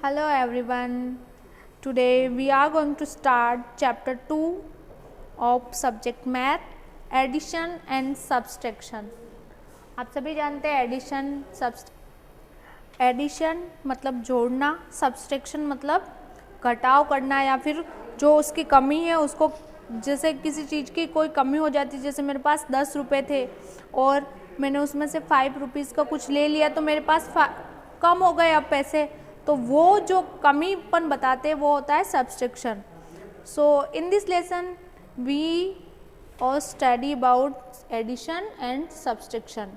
Hello everyone. Today we are going to start chapter 2 of subject math, addition and subtraction. आप सभी जानते हैं addition मतलब जोड़ना, सब्सट्रैक्शन मतलब घटाव करना या फिर जो उसकी कमी है उसको, जैसे किसी चीज़ की कोई कमी हो जाती है, जैसे मेरे पास 10 रुपये थे और मैंने उसमें से 5 रुपीज़ का कुछ ले लिया तो मेरे पास कम हो गए अब पैसे, तो वो जो कमीपन बताते हैं वो होता है subtraction. So in this lesson we are study about addition and subtraction.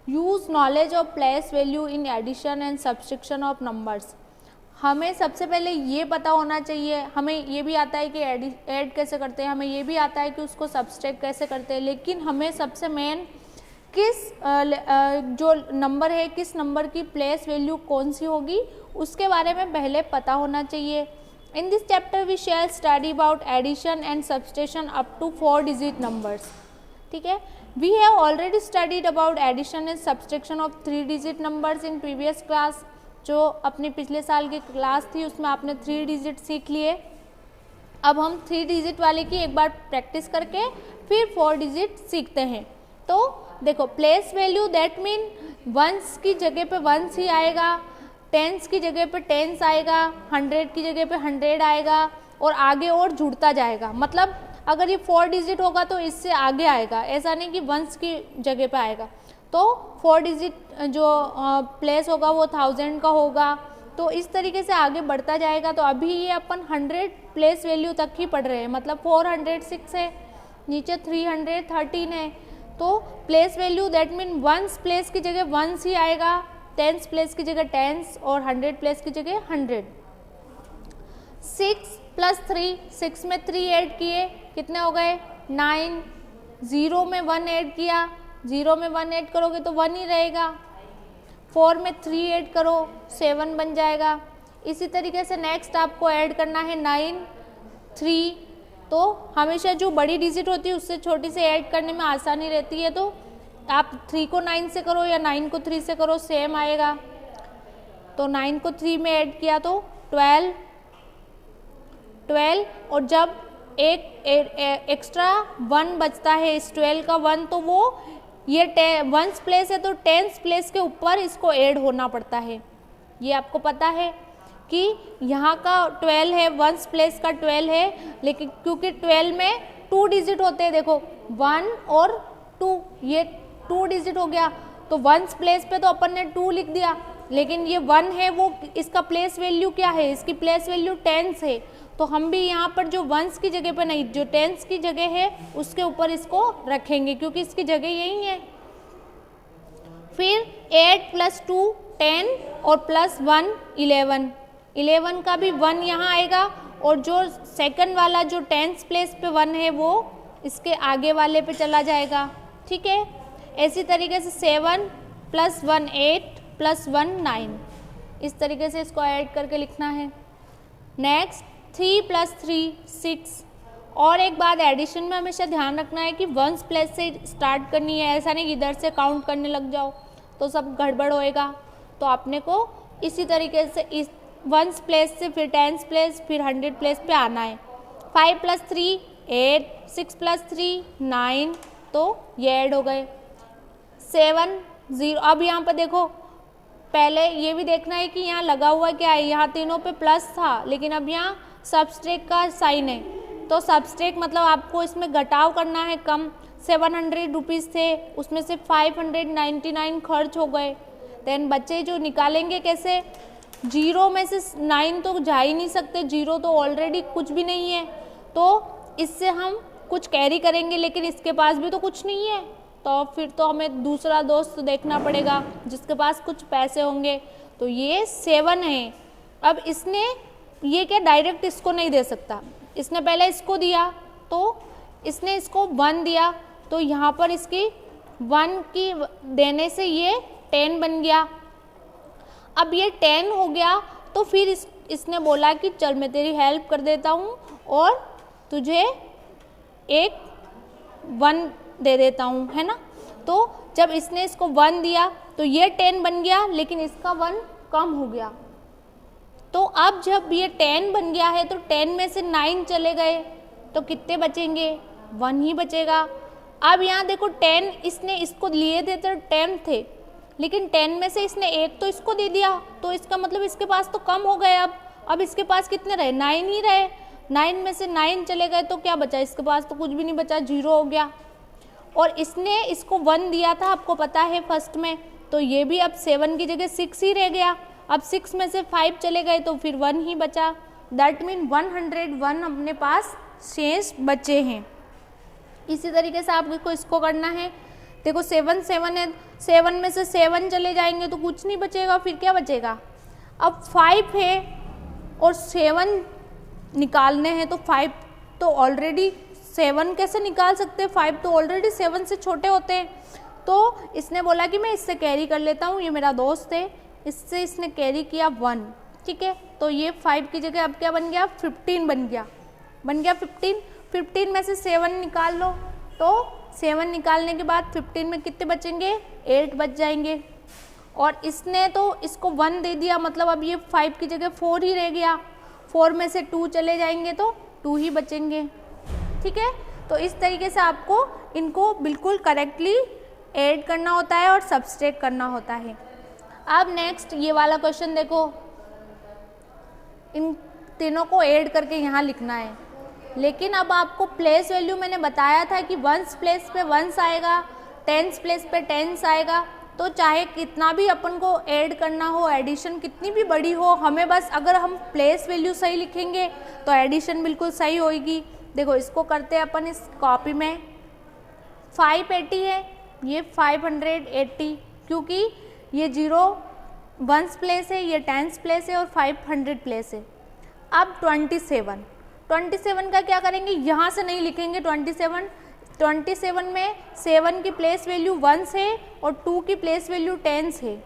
Use knowledge of place value in addition and subtraction of numbers. हमें सबसे पहले ये पता होना चाहिए, हमें ये भी आता है कि ऐड कैसे करते हैं, हमें ये भी आता है कि उसको सब्सट्रैक्ट कैसे करते हैं, लेकिन हमें सबसे मेन किस जो नंबर है किस नंबर की प्लेस वैल्यू कौन सी होगी उसके बारे में पहले पता होना चाहिए. In this chapter we shall study about addition and subtraction up to 4 digit numbers. ठीक है, we have already studied about addition and subtraction of 3 digit numbers in previous class. जो अपने पिछले साल की क्लास थी उसमें आपने 3 डिजिट सीख लिए. अब हम 3 डिजिट वाले की एक बार प्रैक्टिस करके फिर 4 डिजिट सीखते हैं. तो देखो, place value that mean ones की जगह पे वंस ही आएगा, टेंस की जगह पे टेंस आएगा, 100 की जगह पे 100 आएगा और आगे और जुड़ता जाएगा. मतलब अगर ये 4 डिजिट होगा तो इससे आगे आएगा, ऐसा नहीं कि वंस की जगह पे आएगा. तो 4 डिजिट जो प्लेस होगा वो 1000 का होगा. तो इस तरीके से आगे बढ़ता जाएगा. तो अभी ये अपन 100 प्लेस वैल्यू तक ही पढ़ रहे हैं, मतलब 406 है, नीचे 313 है. तो place value that mean ones place की जगह वंस ही आएगा, टेंस प्लेस की जगह टेंस और 100 प्लेस की जगह 100. 6 + 3, 6 में 3 ऐड किए, कितने हो गए 9. 0 में 1 ऐड किया, 0 में 1 ऐड करोगे तो 1 ही रहेगा. 4 में 3 ऐड करो 7 बन जाएगा. इसी तरीके से नेक्स्ट आपको ऐड करना है 9, 3. तो हमेशा जो बड़ी डिजिट होती है उससे छोटी से ऐड करने में आसानी रहती है. तो आप 3 को 9 से करो या 9 को 3 से करो, सेम आएगा. तो 9 को 3 में ऐड किया तो 12 और जब एक एक्स्ट्रा 1 बचता है इस 12 का 1, तो वो ये वंस प्लेस है तो टेंस प्लेस के ऊपर इसको ऐड होना पड़ता है. ये आपको पता है कि यहाँ का 12 है, वंस प्लेस का 12 है, लेकिन क्योंकि 12 में 2 डिजिट होते हैं, देखो 1 और 2, ये 2 डिजिट हो गया. तो वंस प्लेस पे तो अपन ने 2 लिख दिया, लेकिन ये 1 है वो इसका प्लेस वैल्यू क्या है, इसकी प्लेस वैल्यू टेंस है. तो हम भी यहाँ पर जो वंस की जगह पे नहीं, जो टेंस की जगह है उसके ऊपर इसको रखेंगे क्योंकि इसकी जगह यही है. फिर 8 + 2 10 और +1 11. 11 का भी 1 यहाँ आएगा और जो सेकंड वाला जो टेंस प्लेस पे 1 है वो इसके आगे वाले पे चला जाएगा. ठीक है, ऐसी तरीके से 7 + 1 8 + 1 9. इस तरीके से इसको ऐड करके लिखना है. नेक्स्ट 3 + 3 6. और एक बात एडिशन में हमेशा ध्यान रखना है कि वंस प्लेस से स्टार्ट करनी है, ऐसा नहीं कि इधर से काउंट करने लग जाओ तो सब गड़बड़ होएगा. तो आपने को इसी तरीके से इस वंस प्लेस से फिर टेंस प्लेस फिर 100 प्लेस पे आना है. 5 + 3 8 6 + 3 9. तो ये ऐड हो गए. 7 0. अब यहाँ पर देखो, पहले ये भी देखना है कि यहाँ लगा हुआ क्या है, यहाँ तीनों पे प्लस था लेकिन अब यहाँ सब्सट्रैक्ट का साइन है. तो सब्सट्रैक्ट मतलब आपको इसमें घटाव करना है, कम. 700 रुपीज़ थे, उसमें से 599 खर्च हो गए. देन बच्चे जो निकालेंगे कैसे, 0 में से 9 तो जा ही नहीं सकते, 0 तो ऑलरेडी कुछ भी नहीं है. तो इससे हम कुछ कैरी करेंगे लेकिन इसके पास भी तो कुछ नहीं है, तो फिर तो हमें दूसरा दोस्त देखना पड़ेगा जिसके पास कुछ पैसे होंगे. तो ये 7 है. अब इसने ये क्या डायरेक्ट इसको नहीं दे सकता, इसने पहले इसको दिया तो इसने इसको 1 दिया, तो यहाँ पर इसकी 1 की देने से ये 10 बन गया. अब ये 10 हो गया तो फिर इसने बोला कि चल मैं तेरी हेल्प कर देता हूँ और तुझे एक 1 दे देता हूँ, है ना. तो जब इसने इसको 1 दिया तो ये 10 बन गया लेकिन इसका 1 कम हो गया. तो अब जब ये 10 बन गया है तो 10 में से 9 चले गए तो कितने बचेंगे, 1 ही बचेगा। अब यहाँ देखो 10 इसने इसको लिए थे तो 10 थे, लेकिन 10 में से इसने एक तो इसको दे दिया, तो इसका मतलब इसके पास तो कम हो गए। अब इसके पास कितने रहे, 9 ही रहे। 9 में से 9 चले गए तो क्या बचा, इसके पास तो कुछ भी नहीं बचा, 0 हो गया। और इसने इसको 1 दिया था, आपको पता है फर्स्ट में, तो ये भी अब 7 की जगह 6 ही रह गया। अब 6 में से 5 चले गए तो फिर 1 ही बचा। दैट मीन 101 अपने पास शेष बचे हैं। इसी तरीके से आपको इसको करना है। देखो 7 7 है, 7 में से 7 चले जाएंगे तो कुछ नहीं बचेगा, फिर क्या बचेगा। अब 5 है और 7 निकालने हैं तो 5 तो ऑलरेडी 7 कैसे निकाल सकते हैं, 5 तो ऑलरेडी 7 से छोटे होते हैं। तो इसने बोला कि मैं इससे कैरी कर लेता हूँ, ये मेरा दोस्त है, इससे इसने कैरी किया 1, ठीक है। तो ये 5 की जगह अब क्या बन गया, 15 बन गया 15 में से 7 निकाल लो, तो 7 निकालने के बाद 15 में कितने बचेंगे, 8 बच जाएंगे। और इसने तो इसको 1 दे दिया, मतलब अब ये 5 की जगह 4 ही रह गया। 4 में से 2 चले जाएंगे तो 2 ही बचेंगे, ठीक है। तो इस तरीके से आपको इनको बिल्कुल करेक्टली ऐड करना होता है और सब्सट्रैक्ट करना होता है। अब नेक्स्ट ये वाला क्वेश्चन देखो, इन तीनों को ऐड करके यहाँ लिखना है, लेकिन अब आपको प्लेस वैल्यू मैंने बताया था कि 1s प्लेस पे 1s आएगा, 10s प्लेस पे 10s आएगा। तो चाहे कितना भी अपन को ऐड करना हो, एडिशन कितनी भी बड़ी हो, हमें बस अगर हम प्लेस वैल्यू सही लिखेंगे तो एडिशन बिल्कुल सही होगी। देखो इसको करते हैं अपन इस कॉपी में। 580 है, ये 580, क्योंकि ये 0 1s प्लेस है, ये 10s प्लेस है और 500 प्लेस है। अब 27 का क्या करेंगे, यहाँ से नहीं लिखेंगे 27 में 7 की प्लेस वैल्यू 1s है और 2 की प्लेस वैल्यू 10s है।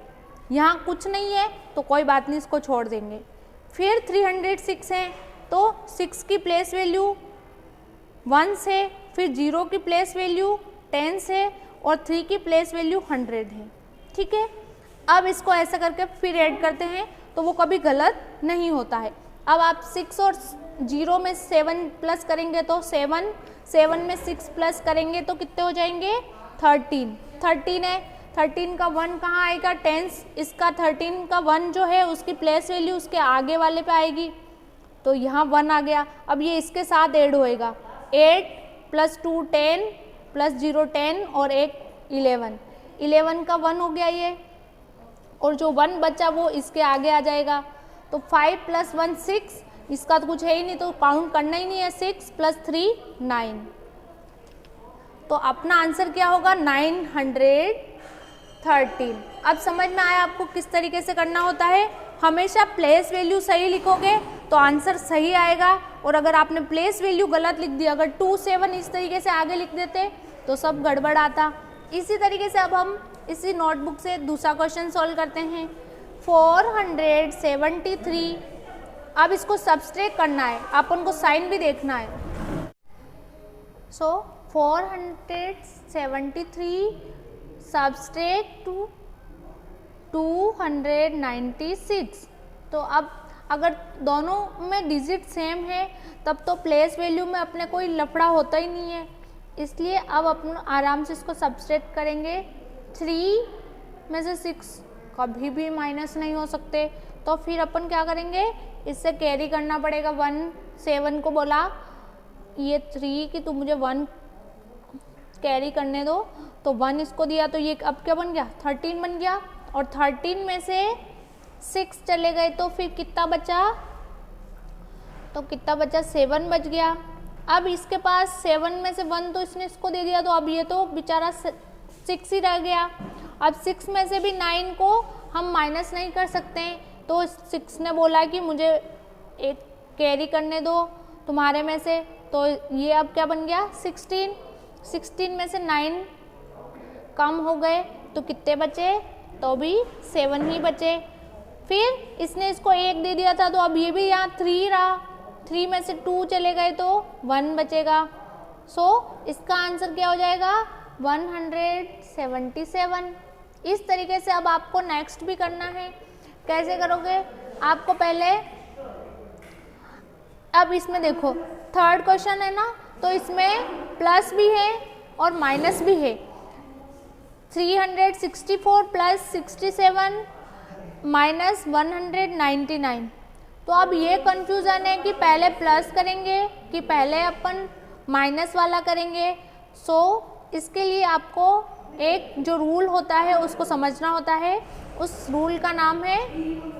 यहाँ कुछ नहीं है तो कोई बात नहीं, इसको छोड़ देंगे। फिर 306 है तो 6 की प्लेस वैल्यू 1s है, फिर 0 की प्लेस वैल्यू 10s है और 3 की प्लेस वैल्यू 100 है, ठीक है। अब इसको ऐसा करके फिर ऐड करते हैं तो वो कभी गलत नहीं होता है। अब आप 6 और 0 में 7 प्लस करेंगे तो 7 में 6 प्लस करेंगे तो कितने हो जाएंगे, 13 है। 13 का 1 कहाँ आएगा, 10s, इसका 13 का 1 जो है उसकी प्लेस वैल्यू उसके आगे वाले पे आएगी, तो यहाँ 1 आ गया। अब ये इसके साथ ऐड होएगा, 8 + 2 10 + 0 10 और 1 11 का 1 हो गया ये, और जो 1 बचा वो इसके आगे आ जाएगा। तो 5 + 1 6, इसका तो कुछ है ही नहीं तो काउंट करना ही नहीं है। 6 + 3 9, तो अपना आंसर क्या होगा, 913। अब समझ में आया आपको किस तरीके से करना होता है। हमेशा प्लेस वैल्यू सही लिखोगे तो आंसर सही आएगा, और अगर आपने प्लेस वैल्यू गलत लिख दी, अगर 2 7 इस तरीके से आगे लिख देते तो सब गड़बड़ आता। इसी तरीके से अब हम इसी नोटबुक से दूसरा क्वेश्चन सॉल्व करते हैं। 473, अब इसको सब्सट्रैक्ट करना है, अपन को साइन भी देखना है। सो 473 सब्सट्रैक्ट 296। तो अब अगर दोनों में डिजिट सेम है तब तो प्लेस वैल्यू में अपने कोई लफड़ा होता ही नहीं है, इसलिए अब अपन आराम से इसको सब्सट्रैक्ट करेंगे। 3 में से 6 कभी भी माइनस नहीं हो सकते, तो फिर अपन क्या करेंगे, इससे कैरी करना पड़ेगा। 1 7 को बोला ये 3 कि तुम मुझे 1 कैरी करने दो, तो 1 इसको दिया, तो ये अब क्या बन गया, 13 बन गया। और 13 में से 6 चले गए तो फिर कितना बचा, 7 बच गया। अब इसके पास 7 में से 1 तो इसने इसको दे दिया, तो अब ये तो बेचारा 6 ही रह गया। अब 6 में से भी 9 को हम माइनस नहीं कर सकते हैं, तो 6 ने बोला कि मुझे एक कैरी करने दो तुम्हारे में से, तो ये अब क्या बन गया, 16 में से 9 कम हो गए तो कितने बचे, तो भी 7 ही बचे। फिर इसने इसको 1 दे दिया था, तो अब ये भी यहाँ 3 रहा, 3 में से 2 चले गए तो 1 बचेगा। सो इसका आंसर क्या हो जाएगा, 177। इस तरीके से अब आपको नेक्स्ट भी करना है। कैसे करोगे, आपको पहले, अब इसमें देखो थर्ड क्वेश्चन है ना, तो इसमें प्लस भी है और माइनस भी है। 364 प्लस 67 माइनस 199। तो अब ये कंफ्यूजन है कि पहले प्लस करेंगे कि पहले अपन माइनस वाला करेंगे। सो इसके लिए आपको एक जो रूल होता है उसको समझना होता है। उस रूल का नाम है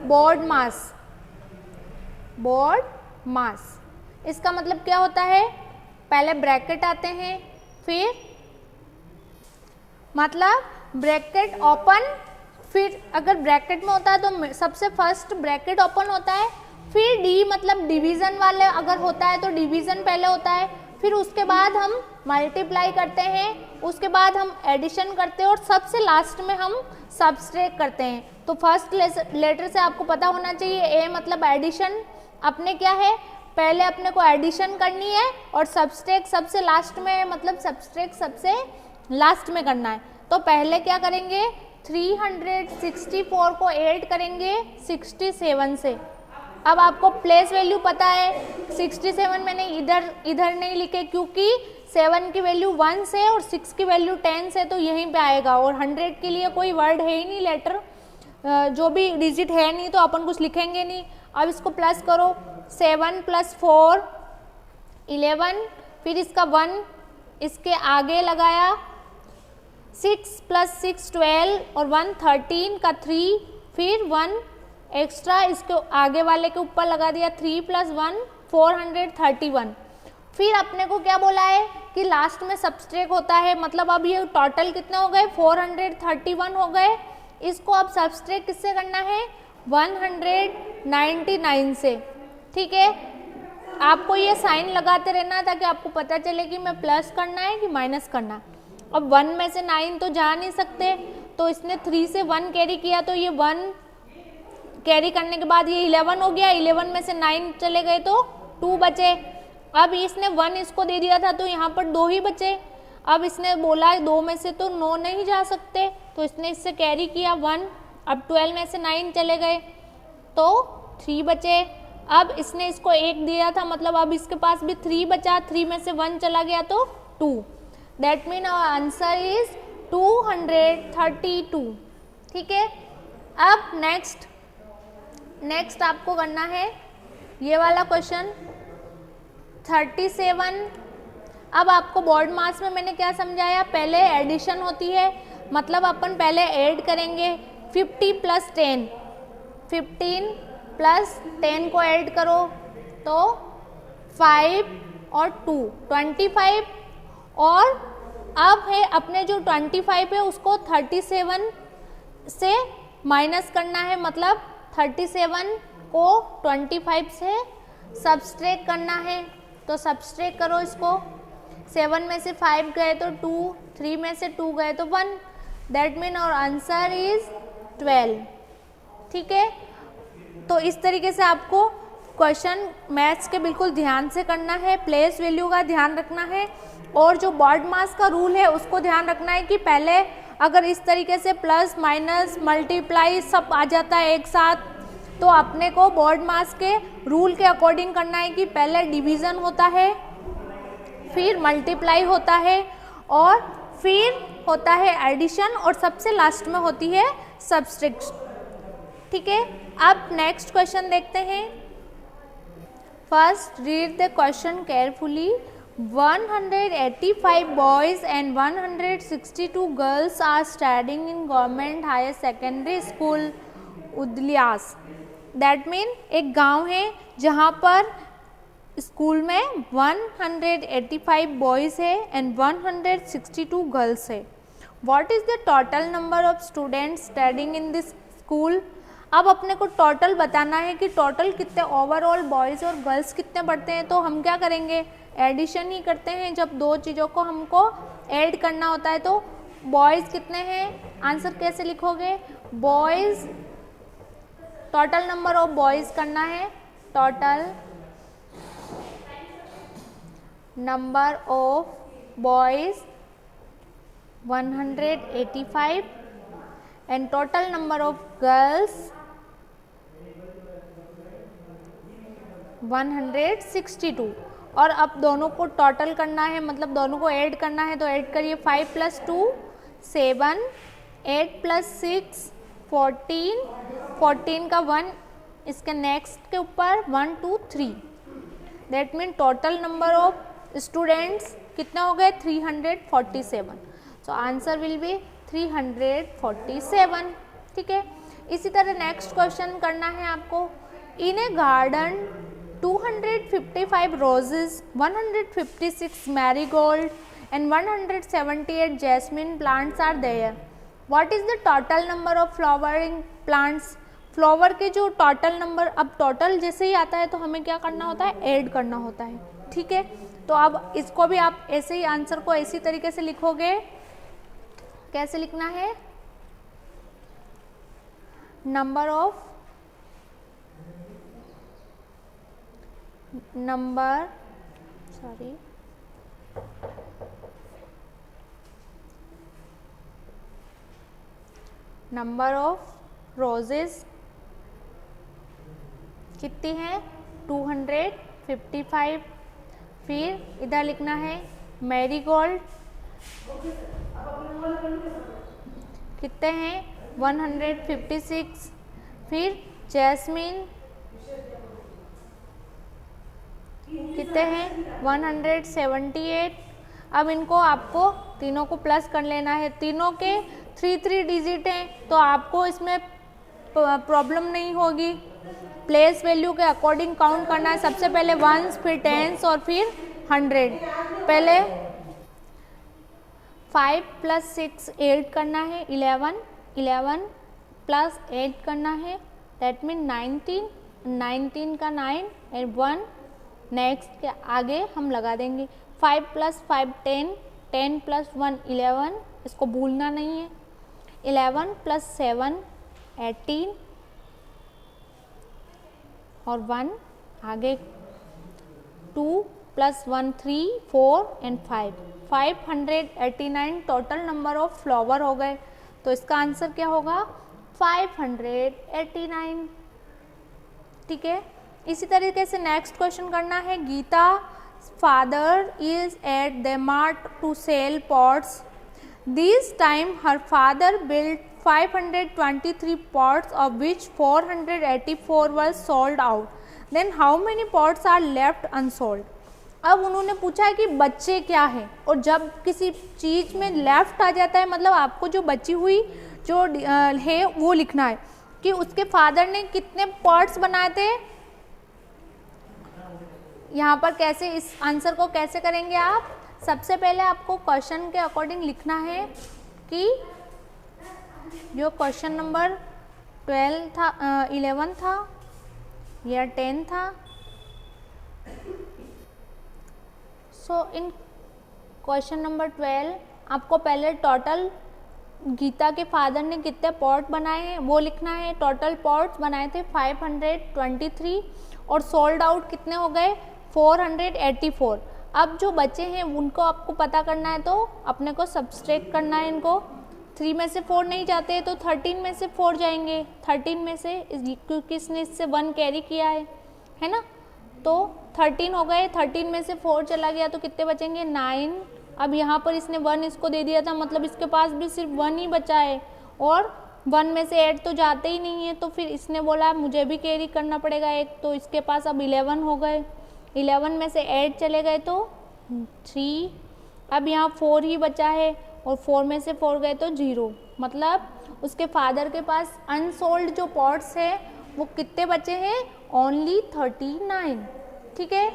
बोर्ड मास। बोर्ड मास इसका मतलब क्या होता है, पहले ब्रैकेट आते हैं, फिर मतलब ब्रैकेट ओपन, फिर अगर ब्रैकेट में होता है तो सबसे फर्स्ट ब्रैकेट ओपन होता है, फिर डी मतलब डिवीजन वाले अगर होता है तो डिवीजन पहले होता है, फिर उसके बाद हम मल्टीप्लाई करते हैं, उसके बाद हम एडिशन करते हैं और सबसे लास्ट में हम सब्सट्रैक्ट करते हैं। तो फर्स्ट लेटर से आपको पता होना चाहिए, ए मतलब एडिशन, अपने क्या है पहले अपने को एडिशन करनी है और सब्सट्रैक्ट सबसे लास्ट में है, मतलब सब्सट्रैक्ट सबसे लास्ट में करना है। तो पहले क्या करेंगे, 364 को ऐड करेंगे 67 से। अब आपको प्लेस वैल्यू पता है, 67 मैंने इधर नहीं लिखे क्योंकि 7 की वैल्यू 1 से और 6 की वैल्यू 10 से, तो यहीं पे आएगा। और 100 के लिए कोई वर्ड है ही नहीं, लेटर जो भी डिजिट है नहीं, तो अपन कुछ लिखेंगे नहीं। अब इसको प्लस करो, 7 + 4 11, फिर इसका 1 इसके आगे लगाया, 6 + 6 12 और 1 13 का 3, फिर 1 एक्स्ट्रा इसके आगे वाले के ऊपर लगा दिया, 3 + 1 431। फिर अपने को क्या बोला है कि लास्ट में सब्सट्रैक्ट होता है, मतलब अब ये टोटल कितने हो गए 431 हो गए। इसको अब सब्सट्रैक्ट किससे करना है, 199 से। ठीक है, आपको ये साइन लगाते रहना है ताकि आपको पता चले कि मैं प्लस करना है कि माइनस करना है। अब 1 में से 9 तो जा नहीं सकते, तो इसने 3 से 1 कैरी किया, तो ये 1 कैरी करने के बाद ये 11 हो गया, 11 में से 9 चले गए तो 2 बचे। अब इसने 1 इसको दे दिया था तो यहाँ पर 2 ही बचे। अब इसने बोला 2 में से तो 9 नहीं जा सकते, तो इसने इससे कैरी किया 1। अब 12 में से 9 चले गए तो 3 बचे। अब इसने इसको 1 दिया था, मतलब अब इसके पास भी 3 बचा, 3 में से 1 चला गया तो 2। That mean our answer is 232। ठीक है, अब नेक्स्ट आपको करना है ये वाला क्वेश्चन 37। अब आपको बोर्ड मास में मैंने क्या समझाया, पहले एडिशन होती है, मतलब अपन पहले ऐड करेंगे 50 + 10, 15 + 10 को ऐड करो तो 5 और 2 25। और अब है अपने जो 25 है उसको 37 से माइनस करना है, मतलब 37 को 25 से सब्सट्रैक्ट करना है। तो सब्सट्रैक्ट करो इसको, 7 में से 5 गए तो 2, 3 में से 2 गए तो 1। दैट मीन और आंसर इज 12। ठीक है, तो इस तरीके से आपको क्वेश्चन मैथ्स के बिल्कुल ध्यान से करना है, प्लेस वैल्यू का ध्यान रखना है और जो बोर्ड मास का रूल है उसको ध्यान रखना है कि पहले अगर इस तरीके से प्लस माइनस मल्टीप्लाई सब आ जाता है एक साथ, तो अपने को बोर्ड मास के रूल के अकॉर्डिंग करना है कि पहले डिवीज़न होता है, फिर मल्टीप्लाई होता है और फिर होता है एडिशन और सबसे लास्ट में होती है सब्सट्रैक्शन। ठीक है, अब नेक्स्ट क्वेश्चन देखते हैं। First read the question carefully. 185 boys and 162 girls are studying in government higher secondary school Udliyas. That mean एक गांव है जहां पर स्कूल में 185 बॉयज है एंड 162 गर्ल्स है। What is the total number of students studying in this school. अब अपने को टोटल बताना है कि टोटल कितने ओवरऑल बॉयज़ और गर्ल्स कितने पढ़ते हैं। तो हम क्या करेंगे, एडिशन ही करते हैं। जब दो चीज़ों को हमको ऐड करना होता है तो बॉयज़ कितने हैं, आंसर कैसे लिखोगे, boys total number of boys करना है, total number of boys 185 and total number of girls 162। और अब दोनों को टोटल करना है, मतलब दोनों को ऐड करना है, तो ऐड करिए 5 + 2 7, 8 + 6 14, 14 का 1 इसके नेक्स्ट के ऊपर 1 2 3, that mean total number of students कितने हो गए 347। So answer will be 347। ठीक है, इसी तरह नेक्स्ट क्वेश्चन करना है आपको। In a garden 255 roses, 156 marigold and 178 jasmine plants are there. What is the total number of flowering plants. Flower के जो टोटल नंबर, अब टोटल जैसे ही आता है तो हमें क्या करना होता है, ऐड करना होता है। ठीक है, तो अब इसको भी आप ऐसे ही आंसर को इसी तरीके से लिखोगे। कैसे लिखना है, नंबर ऑफ रोजेस कितनी है 255। फिर इधर लिखना है मैरीगोल्ड कितने हैं 156। फिर जैस्मिन कितने हैं 178। अब इनको आपको तीनों को प्लस कर लेना है। तीनों के 3 डिजिट हैं तो आपको इसमें प्रॉब्लम नहीं होगी। प्लेस वैल्यू के अकॉर्डिंग काउंट करना है। सबसे पहले वंस, फिर टेंस और फिर 100। पहले 5 + 6 8 करना है 11, 11 + 8 करना है, दैट मीन 19, 19 का 9 एंड 1 नेक्स्ट के आगे हम लगा देंगे। 5 + 5 10, 10 + 1 11, इसको भूलना नहीं है। 11 + 7 18 और 1 आगे 2 + 1 3 4 and 5, 589 total number of flower हो गए। तो इसका आंसर क्या होगा 589। ठीक है, इसी तरीके से नेक्स्ट क्वेश्चन करना है। Geeta father is at the mart to sell pots. This time her father build 523 pots of which 484 were sold out. Then how many pots are left unsold? अब उन्होंने पूछा है कि बच्चे क्या है, और जब किसी चीज़ में लेफ्ट आ जाता है मतलब आपको जो बची हुई जो है वो लिखना है कि उसके फादर ने कितने पॉट्स बनाए थे। यहाँ पर कैसे इस आंसर को कैसे करेंगे आप, सबसे पहले आपको क्वेश्चन के अकॉर्डिंग लिखना है कि जो क्वेश्चन नंबर 12 था 11 था या 10 था। सो इन क्वेश्चन नंबर 12 आपको पहले टोटल गीता के फादर ने कितने पॉट बनाए हैं वो लिखना है। टोटल पॉट्स बनाए थे 523 और सोल्ड आउट कितने हो गए 484। अब जो बचे हैं उनको आपको पता करना है, तो अपने को सब्सट्रैक्ट करना है। इनको 3 में से 4 नहीं जाते तो 13 में से 4 जाएंगे। 13 में से क्योंकि इसने इससे 1 कैरी किया है ना, तो 13 हो गए। 13 में से 4 चला गया तो कितने बचेंगे 9। अब यहाँ पर इसने 1 इसको दे दिया था, मतलब इसके पास भी सिर्फ 1 ही बचा है और 1 में से 8 तो जाते ही नहीं है। तो फिर इसने बोला मुझे भी कैरी करना पड़ेगा एक, तो इसके पास अब 11 हो गए। 11 में से 8 चले गए तो 3। अब यहाँ 4 ही बचा है और 4 में से 4 गए तो 0, मतलब उसके फादर के पास अनसोल्ड जो पॉट्स है वो कितने बचे हैं ओनली 39। ठीक है,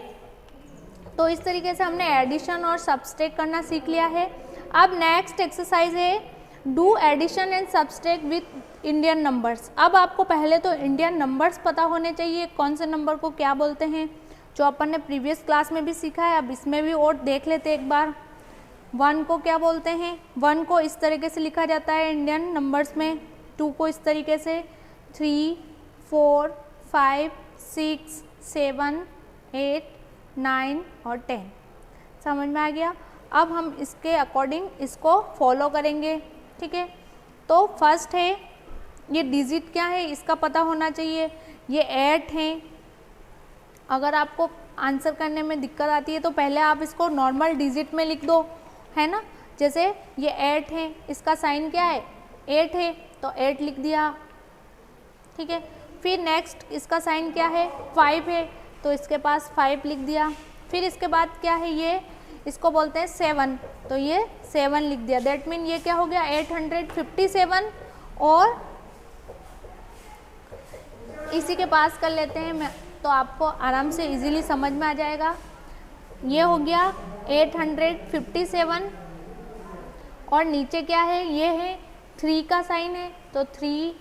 तो इस तरीके से हमने एडिशन और सब्सट्रैक्ट करना सीख लिया है। अब नेक्स्ट एक्सरसाइज है do addition and subtract with Indian numbers. अब आपको पहले तो इंडियन नंबर्स पता होने चाहिए, कौन से नंबर को क्या बोलते हैं, जो अपन ने प्रीवियस क्लास में भी सीखा है। अब इसमें भी और देख लेते एक बार। 1 को क्या बोलते हैं, 1 को इस तरीके से लिखा जाता है इंडियन नंबर्स में, 2 को इस तरीके से, 3 4 5 6 7 8 9 और 10। समझ में आ गया। अब हम इसके अकॉर्डिंग इसको फॉलो करेंगे। ठीक है, तो फर्स्ट है ये डिजिट क्या है इसका पता होना चाहिए। ये 8 है, अगर आपको आंसर करने में दिक्कत आती है तो पहले आप इसको नॉर्मल डिजिट में लिख दो, है ना। जैसे ये 8 है, इसका साइन क्या है 8 है, तो 8 लिख दिया, ठीक है। फिर नेक्स्ट इसका साइन क्या है 5 है, तो इसके पास 5 लिख दिया। फिर इसके बाद क्या है, ये इसको बोलते हैं 7, तो ये 7 लिख दिया। दैट मीन ये क्या हो गया 857। और इसी के पास कर लेते हैं मैं, तो आपको आराम से इजीली समझ में आ जाएगा। ये हो गया 857 और नीचे क्या है, ये है 3 का साइन है तो 3,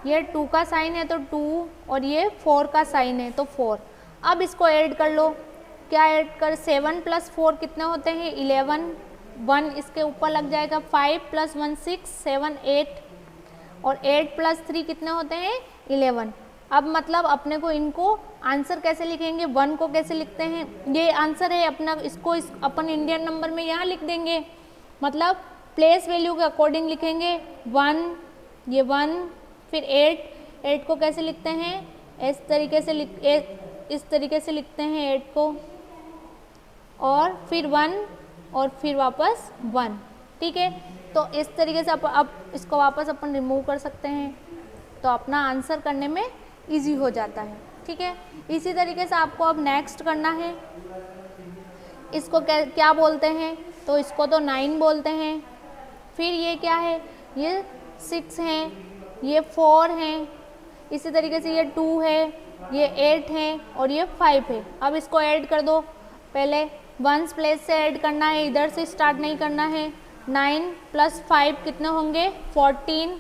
ये 2 का साइन है तो 2 और ये 4 का साइन है तो 4। अब इसको ऐड कर लो, क्या ऐड कर 7 + 4 कितने होते हैं 11, 1 इसके ऊपर लग जाएगा, 5 + 1 6, 7 8 और 8 + 3 कितने होते हैं 11। अब मतलब अपने को इनको आंसर कैसे लिखेंगे, 1 को कैसे लिखते हैं, ये आंसर है अपना, इसको अपन इंडियन नंबर में यहाँ लिख देंगे, मतलब प्लेस वैल्यू के अकॉर्डिंग लिखेंगे 1, ये 1, फिर 8 को कैसे लिखते हैं इस तरीके से लिखते हैं 8 को, और फिर 1 और फिर वापस 1, ठीक है। तो इस तरीके से अब इसको वापस अपन रिमूव कर सकते हैं, तो अपना आंसर करने में इजी हो जाता है, ठीक है। इसी तरीके से आपको अब नेक्स्ट करना है, इसको क्या बोलते हैं, तो इसको तो 9 बोलते हैं। फिर ये क्या है, ये 6 है, ये 4 है, इसी तरीके से ये 2 है, ये 8 है और ये 5 है। अब इसको ऐड कर दो, पहले 1s प्लेस से ऐड करना है, इधर से स्टार्ट नहीं करना है। 9 + 5 कितने होंगे 14,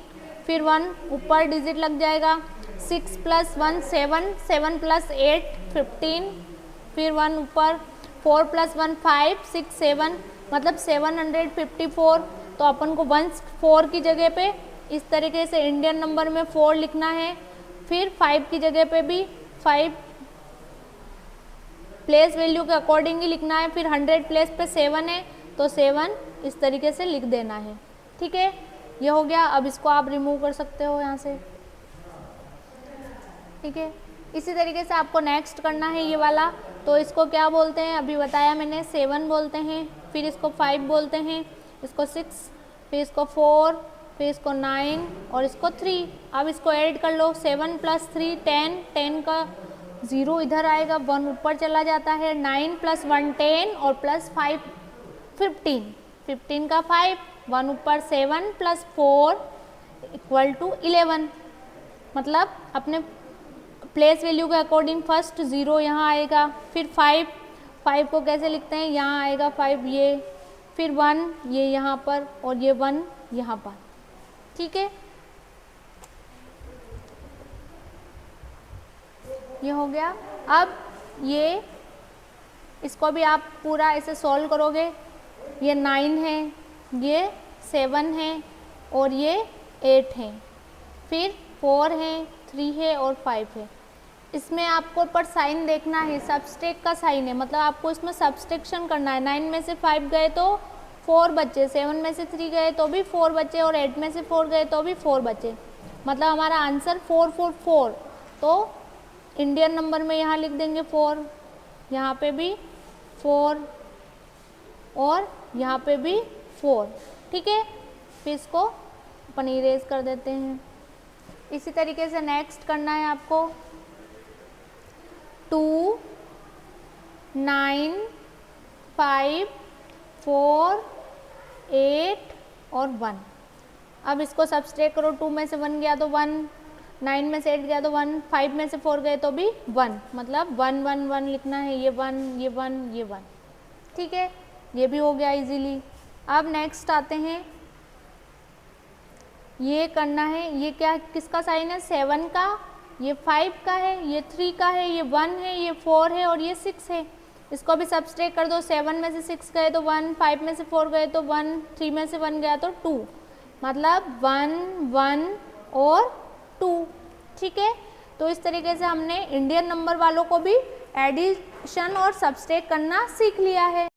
फिर 1 ऊपर डिजिट लग जाएगा, 6 + 1 7, 7 + 8 15, फिर 1 ऊपर, 4 + 1 5 6 7, मतलब 754। तो अपन को 1 4 की जगह पे इस तरीके से इंडियन नंबर में 4 लिखना है, फिर 5 की जगह पे भी 5 प्लेस वैल्यू के अकॉर्डिंग ही लिखना है, फिर 100 प्लेस पे 7 है तो 7 इस तरीके से लिख देना है, ठीक है। ये हो गया, अब इसको आप रिमूव कर सकते हो यहाँ से, ठीक है। इसी तरीके से आपको नेक्स्ट करना है ये वाला, तो इसको क्या बोलते हैं अभी बताया मैंने, 7 बोलते हैं, फिर इसको 5 बोलते हैं, इसको 6, फिर इसको 4, फिर इसको 9 और इसको 3। अब इसको ऐड कर लो, 7 + 3 10, 10 का 0 इधर आएगा, 1 ऊपर चला जाता है, 9 + 1 10 और +5 15, 15 का 5, 1 ऊपर 7 + 4 = 11। मतलब अपने प्लेस वैल्यू के अकॉर्डिंग फर्स्ट 0 यहाँ आएगा, फिर 5 को कैसे लिखते हैं, यहाँ आएगा 5 ये, फिर 1 ये यहाँ पर और ये 1 यहाँ पर, ठीक है। ये हो गया। अब ये इसको भी आप पूरा ऐसे सॉल्व करोगे, ये 9 है, ये 7 है और ये 8 है, फिर 4 है, 3 है और 5 है। इसमें आपको पर साइन देखना है, सबस्ट्रैक्ट का साइन है, मतलब आपको इसमें सब्सट्रैक्शन करना है। 9 में से 5 गए तो 4 बचे, 7 में से 3 गए तो भी 4 बचे और 8 में से 4 गए तो भी 4 बचे, मतलब हमारा आंसर 4 4 4। तो इंडियन नंबर में यहाँ लिख देंगे 4, यहाँ पे भी 4 और यहाँ पे भी 4, ठीक है। फिर इसको अपन इरेज कर देते हैं। इसी तरीके से नेक्स्ट करना है आपको 2 9 5 4 8 और 1। अब इसको सब्सट्रैक्ट करो, 2 में से 1 गया तो 1, 9 में से 8 गया तो 1, 5 में से 4 गए तो भी 1, मतलब 1 1 1 लिखना है, ये 1 ये 1 ये 1, ठीक है। ये भी हो गया इजीली। अब नेक्स्ट आते हैं, ये करना है, ये क्या किसका साइन है 7 का, ये 5 का है, ये 3 का है, ये 1 है, ये 4 है और ये 6 है। इसको भी सब्सट्रैक्ट कर दो, 7 में से 6 गए तो 1, 5 में से 4 गए तो 1, 3 में से 1 गया तो 2, मतलब 1 1 और 2, ठीक है। तो इस तरीके से हमने इंडियन नंबर वालों को भी एडिशन और सब्सट्रैक्ट करना सीख लिया है।